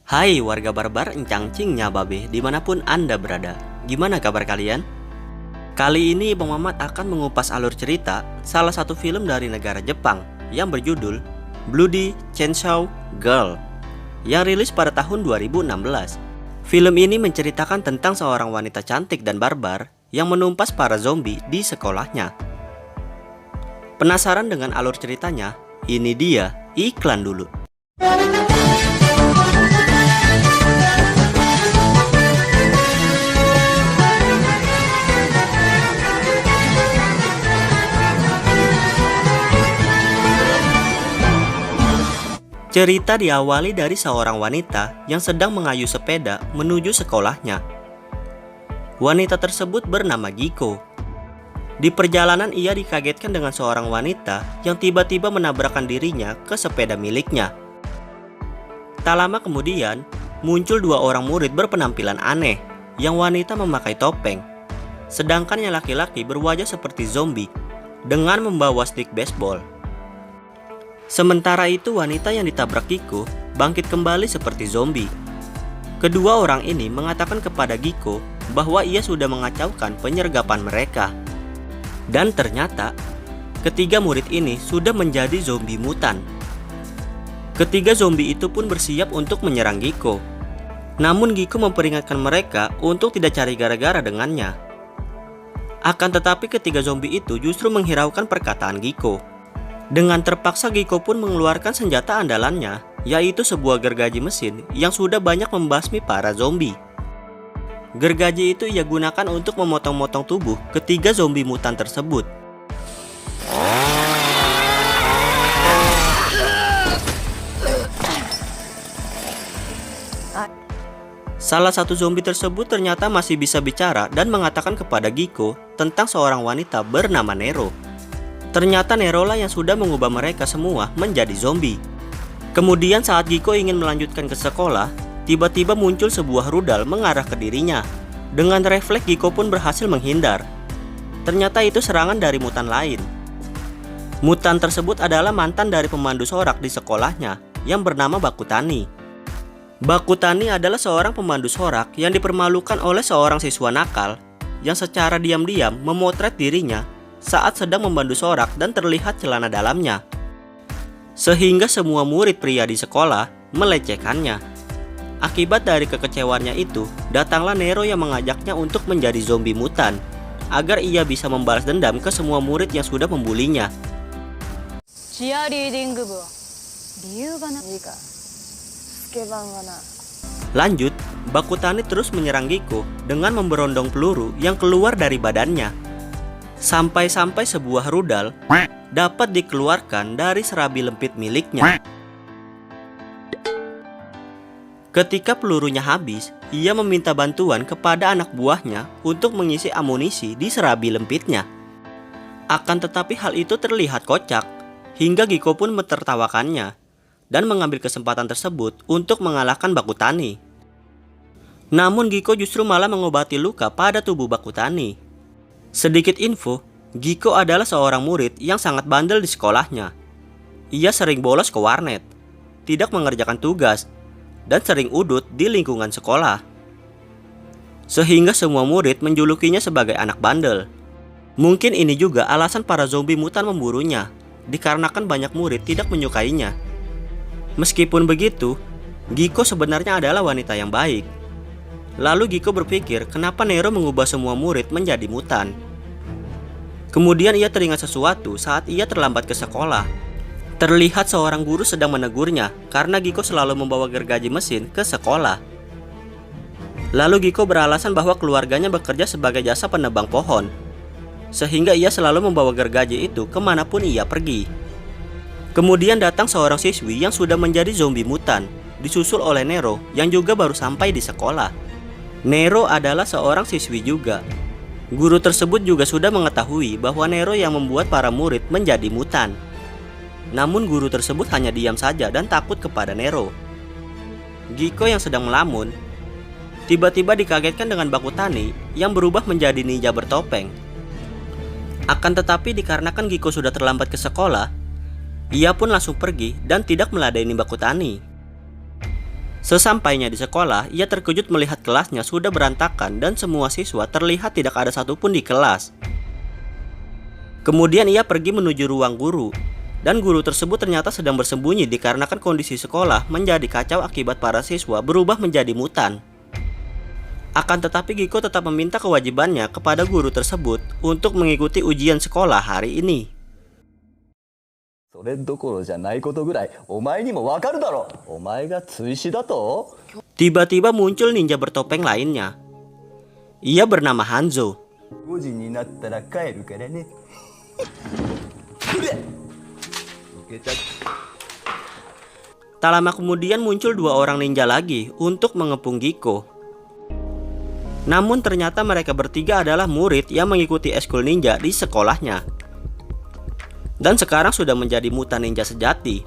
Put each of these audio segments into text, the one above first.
Hai warga barbar encang cingnya babe dimanapun anda berada. Gimana kabar kalian? Kali ini Bang Mamat akan mengupas alur cerita salah satu film dari negara Jepang yang berjudul Bloody Chainsaw Girl yang rilis pada tahun 2016. Film ini menceritakan tentang seorang wanita cantik dan barbar yang menumpas para zombie di sekolahnya. Penasaran dengan alur ceritanya? Ini dia iklan dulu. Cerita diawali dari seorang wanita yang sedang mengayuh sepeda menuju sekolahnya. Wanita tersebut bernama Giko. Di perjalanan ia dikagetkan dengan seorang wanita yang tiba-tiba menabrakkan dirinya ke sepeda miliknya. Tak lama kemudian, muncul dua orang murid berpenampilan aneh yang wanita memakai topeng, sedangkan yang laki-laki berwajah seperti zombie dengan membawa stik baseball. Sementara itu wanita yang ditabrak Giko bangkit kembali seperti zombie. Kedua orang ini mengatakan kepada Giko bahwa ia sudah mengacaukan penyergapan mereka. Dan ternyata ketiga murid ini sudah menjadi zombie mutan. Ketiga zombie itu pun bersiap untuk menyerang Giko. Namun Giko memperingatkan mereka untuk tidak cari gara-gara dengannya. Akan tetapi ketiga zombie itu justru menghiraukan perkataan Giko. Dengan terpaksa Giko pun mengeluarkan senjata andalannya, yaitu sebuah gergaji mesin yang sudah banyak membasmi para zombie. Gergaji itu ia gunakan untuk memotong-motong tubuh ketiga zombie mutan tersebut. Salah satu zombie tersebut ternyata masih bisa bicara dan mengatakan kepada Giko tentang seorang wanita bernama Nero. Ternyata Nero lah yang sudah mengubah mereka semua menjadi zombie. Kemudian saat Giko ingin melanjutkan ke sekolah, tiba-tiba muncul sebuah rudal mengarah ke dirinya. Dengan refleks Giko pun berhasil menghindar. Ternyata itu serangan dari mutan lain. Mutan tersebut adalah mantan dari pemandu sorak di sekolahnya yang bernama Bakutani. Bakutani adalah seorang pemandu sorak yang dipermalukan oleh seorang siswa nakal yang secara diam-diam memotret dirinya saat sedang memandu sorak dan terlihat celana dalamnya. Sehingga semua murid pria di sekolah melecehkannya. Akibat dari kekecewaannya itu, datanglah Nero yang mengajaknya untuk menjadi zombie mutan agar ia bisa membalas dendam ke semua murid yang sudah membulinya. Lanjut, Bakutani terus menyerang Giko dengan memberondong peluru yang keluar dari badannya. Sampai-sampai sebuah rudal dapat dikeluarkan dari serabi lempit miliknya. Ketika pelurunya habis, ia meminta bantuan kepada anak buahnya untuk mengisi amunisi di serabi lempitnya. Akan tetapi hal itu terlihat kocak, hingga Giko pun menertawakannya dan mengambil kesempatan tersebut untuk mengalahkan Bakutani. Namun Giko justru malah mengobati luka pada tubuh Bakutani. Sedikit info, Giko adalah seorang murid yang sangat bandel di sekolahnya. Ia sering bolos ke warnet, tidak mengerjakan tugas, dan sering udut di lingkungan sekolah. Sehingga semua murid menjulukinya sebagai anak bandel. Mungkin ini juga alasan para zombie mutan memburunya, dikarenakan banyak murid tidak menyukainya. Meskipun begitu, Giko sebenarnya adalah wanita yang baik. Lalu Giko berpikir kenapa Nero mengubah semua murid menjadi mutan. Kemudian ia teringat sesuatu saat ia terlambat ke sekolah. Terlihat seorang guru sedang menegurnya karena Giko selalu membawa gergaji mesin ke sekolah. Lalu Giko beralasan bahwa keluarganya bekerja sebagai jasa penebang pohon, sehingga ia selalu membawa gergaji itu kemanapun ia pergi. Kemudian datang seorang siswi yang sudah menjadi zombie mutan, disusul oleh Nero yang juga baru sampai di sekolah. Nero adalah seorang siswi juga. Guru tersebut juga sudah mengetahui bahwa Nero yang membuat para murid menjadi mutan. Namun guru tersebut hanya diam saja dan takut kepada Nero. Giko yang sedang melamun, tiba-tiba dikagetkan dengan Bakutani yang berubah menjadi ninja bertopeng. Akan tetapi dikarenakan Giko sudah terlambat ke sekolah, ia pun langsung pergi dan tidak meladeni Bakutani. Sesampainya di sekolah, ia terkejut melihat kelasnya sudah berantakan dan semua siswa terlihat tidak ada satupun di kelas. Kemudian ia pergi menuju ruang guru, dan guru tersebut ternyata sedang bersembunyi dikarenakan kondisi sekolah menjadi kacau akibat para siswa berubah menjadi mutan. Akan tetapi Giko tetap meminta kewajibannya kepada guru tersebut untuk mengikuti ujian sekolah hari ini. それどころじゃないことぐらいお前にもわかるだろ。お前が追試だと。 Tiba-tiba muncul ninja bertopeng lainnya. Ia bernama Hanzo. 5時になったら帰るからね。Tak lama kemudian muncul dua orang ninja lagi untuk mengepung Giko. Namun ternyata mereka bertiga adalah murid yang mengikuti eskul ninja di sekolahnya. Dan sekarang sudah menjadi mutan ninja sejati.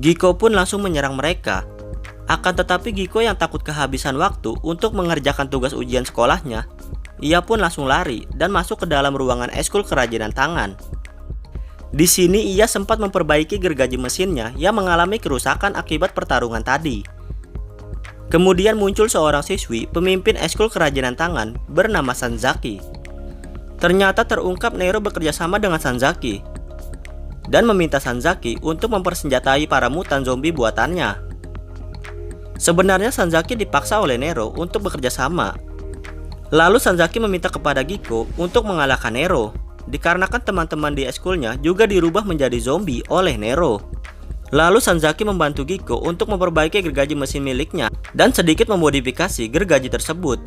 Giko pun langsung menyerang mereka. Akan tetapi Giko yang takut kehabisan waktu untuk mengerjakan tugas ujian sekolahnya, ia pun langsung lari dan masuk ke dalam ruangan eskul kerajinan tangan. Di sini ia sempat memperbaiki gergaji mesinnya yang mengalami kerusakan akibat pertarungan tadi. Kemudian muncul seorang siswi pemimpin eskul kerajinan tangan bernama Sanzaki. Ternyata terungkap Nero bekerja sama dengan Sanzaki dan meminta Sanzaki untuk mempersenjatai para mutan zombie buatannya. Sebenarnya Sanzaki dipaksa oleh Nero untuk bekerja sama. Lalu Sanzaki meminta kepada Giko untuk mengalahkan Nero, dikarenakan teman-teman di eskulnya juga dirubah menjadi zombie oleh Nero. Lalu Sanzaki membantu Giko untuk memperbaiki gergaji mesin miliknya dan sedikit memodifikasi gergaji tersebut.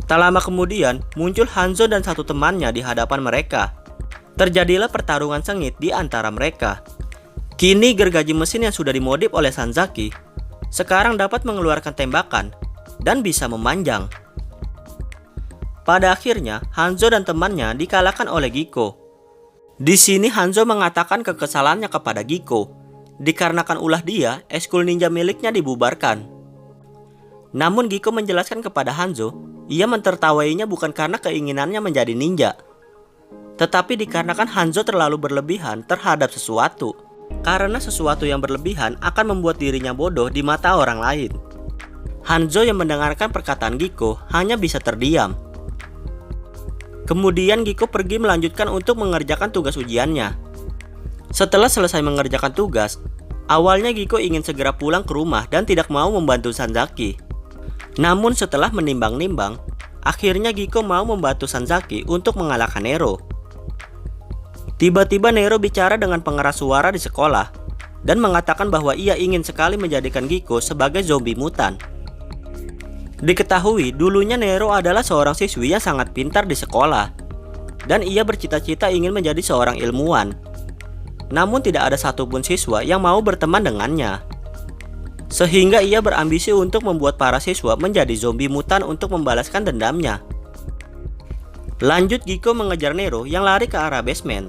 Tak lama kemudian, muncul Hanzo dan satu temannya di hadapan mereka. Terjadilah pertarungan sengit di antara mereka. Kini gergaji mesin yang sudah dimodif oleh Sanzaki sekarang dapat mengeluarkan tembakan dan bisa memanjang. Pada akhirnya, Hanzo dan temannya dikalahkan oleh Giko. Di sini Hanzo mengatakan kekesalannya kepada Giko, dikarenakan ulah dia, eskul ninja miliknya dibubarkan. Namun Giko menjelaskan kepada Hanzo, ia mentertawainya bukan karena keinginannya menjadi ninja, tetapi dikarenakan Hanzo terlalu berlebihan terhadap sesuatu. Karena sesuatu yang berlebihan akan membuat dirinya bodoh di mata orang lain. Hanzo yang mendengarkan perkataan Giko hanya bisa terdiam. Kemudian Giko pergi melanjutkan untuk mengerjakan tugas ujiannya. Setelah selesai mengerjakan tugas, awalnya Giko ingin segera pulang ke rumah dan tidak mau membantu Sanzaki. Namun setelah menimbang-nimbang, akhirnya Giko mau membantu Sanzaki untuk mengalahkan Nero. Tiba-tiba Nero bicara dengan pengeras suara di sekolah dan mengatakan bahwa ia ingin sekali menjadikan Giko sebagai zombie mutan. Diketahui dulunya Nero adalah seorang siswi yang sangat pintar di sekolah dan ia bercita-cita ingin menjadi seorang ilmuwan. Namun tidak ada satupun siswa yang mau berteman dengannya. Sehingga ia berambisi untuk membuat para siswa menjadi zombie mutan untuk membalaskan dendamnya. Lanjut Giko mengejar Nero yang lari ke arah basement.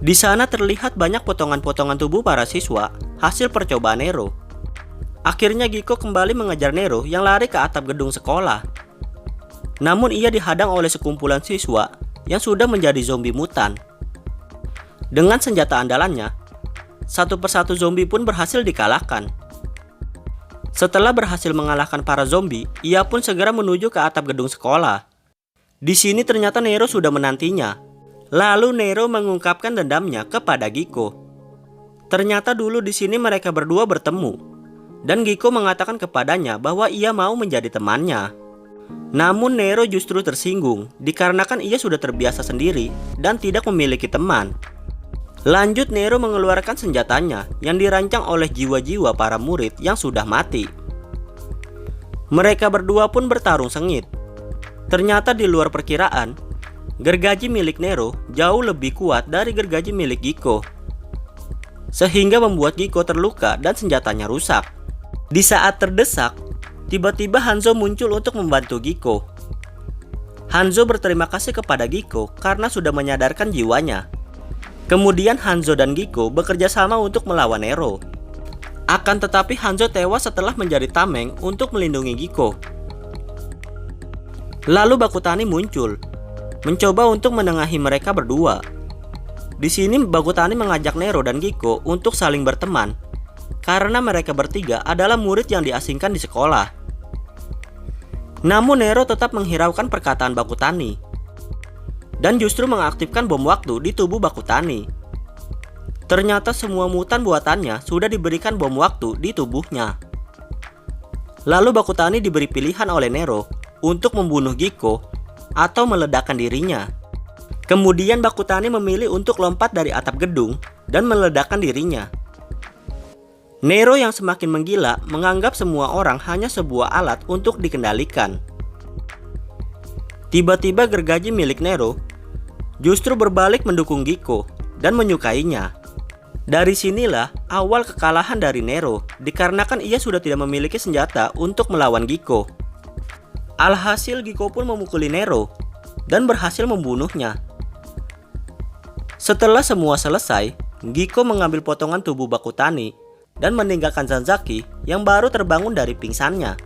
Di sana terlihat banyak potongan-potongan tubuh para siswa hasil percobaan Nero. Akhirnya Giko kembali mengejar Nero yang lari ke atap gedung sekolah. Namun ia dihadang oleh sekumpulan siswa yang sudah menjadi zombie mutan. Dengan senjata andalannya, satu persatu zombie pun berhasil dikalahkan. Setelah berhasil mengalahkan para zombie, ia pun segera menuju ke atap gedung sekolah. Di sini ternyata Nero sudah menantinya. Lalu Nero mengungkapkan dendamnya kepada Giko. Ternyata dulu di sini mereka berdua bertemu, dan Giko mengatakan kepadanya bahwa ia mau menjadi temannya. Namun Nero justru tersinggung dikarenakan ia sudah terbiasa sendiri dan tidak memiliki teman. Lanjut Nero mengeluarkan senjatanya yang dirancang oleh jiwa-jiwa para murid yang sudah mati. Mereka berdua pun bertarung sengit. Ternyata di luar perkiraan, gergaji milik Nero jauh lebih kuat dari gergaji milik Giko, sehingga membuat Giko terluka dan senjatanya rusak. Di saat terdesak, tiba-tiba Hanzo muncul untuk membantu Giko. Hanzo berterima kasih kepada Giko karena sudah menyadarkan jiwanya. Kemudian Hanzo dan Giko bekerja sama untuk melawan Nero. Akan tetapi Hanzo tewas setelah menjadi tameng untuk melindungi Giko. Lalu Bakutani muncul, mencoba untuk menengahi mereka berdua. Di sini Bakutani mengajak Nero dan Giko untuk saling berteman karena mereka bertiga adalah murid yang diasingkan di sekolah. Namun Nero tetap menghiraukan perkataan Bakutani dan justru mengaktifkan bom waktu di tubuh Bakutani. Ternyata semua mutan buatannya sudah diberikan bom waktu di tubuhnya. Lalu Bakutani diberi pilihan oleh Nero untuk membunuh Giko atau meledakkan dirinya. Kemudian Bakutani memilih untuk lompat dari atap gedung dan meledakkan dirinya. Nero yang semakin menggila menganggap semua orang hanya sebuah alat untuk dikendalikan. Tiba-tiba gergaji milik Nero justru berbalik mendukung Giko dan menyukainya. Dari sinilah awal kekalahan dari Nero, dikarenakan ia sudah tidak memiliki senjata untuk melawan Giko. Alhasil Giko pun memukuli Nero dan berhasil membunuhnya. Setelah semua selesai, Giko mengambil potongan tubuh Bakutani dan meninggalkan Zanzaki yang baru terbangun dari pingsannya.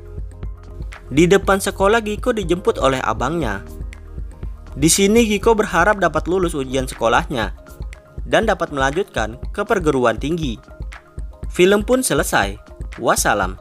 Di depan sekolah Giko dijemput oleh abangnya. Di sini Giko berharap dapat lulus ujian sekolahnya dan dapat melanjutkan ke perguruan tinggi. Film pun selesai. Wassalam.